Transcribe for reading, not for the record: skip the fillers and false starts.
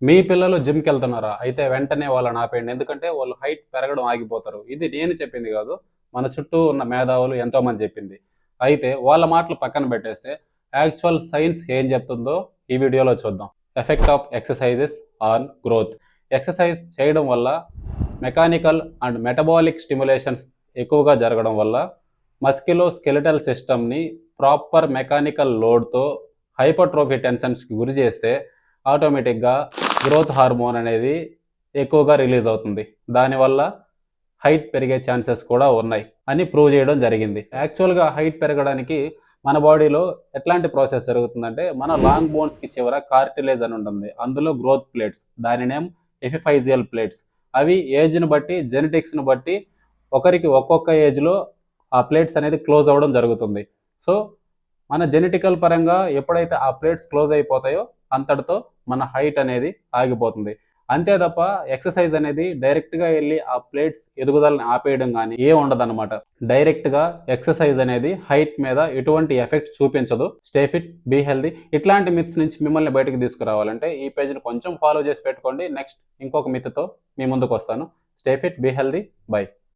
మీ పిల్లలు జిమ్‌కి వెళ్తున్నారా? అయితే వెంటనే వాళ్ళని ఆపేయండి. ఎందుకంటే వాళ్ళు హైట్ పెరగడం ఆగిపోతారు. ఇది నేను చెప్పింది కాదు. మన చుట్టూ ఉన్న మేధావులు ఎంతోమంది చెప్పింది. అయితే వాళ్ళ మాటలు పక్కన పెట్టేస్తే యాక్చువల్ సైన్స్ ఏం చెప్తుందో ఈ వీడియోలో చూద్దాం. Effect of exercises on growth. Exercise చేయడం వల్ల మెకానికల్ అండ్ మెటబాలిక్ స్టిమ్యులేషన్స్ ఎక్కువగా జరగడం వల్ల మస్క్యులోస్కెలిటల్ సిస్టమ్‌ని ప్రాపర్ మెకానికల్ లోడ్‌తో హైపర్ట్రోఫీ టెన్షన్స్‌కి గురి చేస్తే ఆటోమేటిక్‌గా గ్రోత్ హార్మోన్ అనేది ఎక్కువగా రిలీజ్ అవుతుంది. దానివల్ల హైట్ పెరిగే ఛాన్సెస్ కూడా ఉన్నాయి అని ప్రూవ్ చేయడం జరిగింది. యాక్చువల్‌గా హైట్ పెరగడానికి మన బాడీలో ఎట్లాంటి ప్రాసెస్ జరుగుతుందంటే, మన లాంగ్ బోన్స్‌కి చివర కార్టిలేజ్ అని ఉంటుంది. అందులో గ్రోత్ ప్లేట్స్, దాని నేమ్ ఎపిఫైజియల్ ప్లేట్స్. అవి ఏజ్‌ని బట్టి, జెనెటిక్స్‌ని బట్టి ఒకరికి ఒక్కొక్క ఏజ్‌లో ఆ ప్లేట్స్ అనేది క్లోజ్ అవ్వడం జరుగుతుంది. సో, మన జెనెటికల్ పరంగా ఎప్పుడైతే ఆ ప్లేట్స్ క్లోజ్ అయిపోతాయో అంతటితో మన హైట్ అనేది ఆగిపోతుంది. అంతే తప్ప ఎక్సర్సైజ్ అనేది డైరెక్ట్‌గా ఎళ్లి ఆ ప్లేట్స్ ఎదుగుదలని ఆపేయడం గాని ఏం ఉండదనమాట. డైరెక్ట్‌గా ఎక్సర్సైజ్ అనేది హైట్ మీద ఎటువంటి ఎఫెక్ట్ చూపించదు. Stay fit, be healthy. ఇట్లాంటి మిత్స్ నుంచి మిమ్మల్ని బయటకు తీసుకురావాలంటే ఈ పేజ్‌ని కొంచెం ఫాలో చేసి పెట్టుకోండి. నెక్స్ట్ ఇంకొక మిత్‌తో మీ ముందుకొస్తాను. Stay fit, be healthy. By.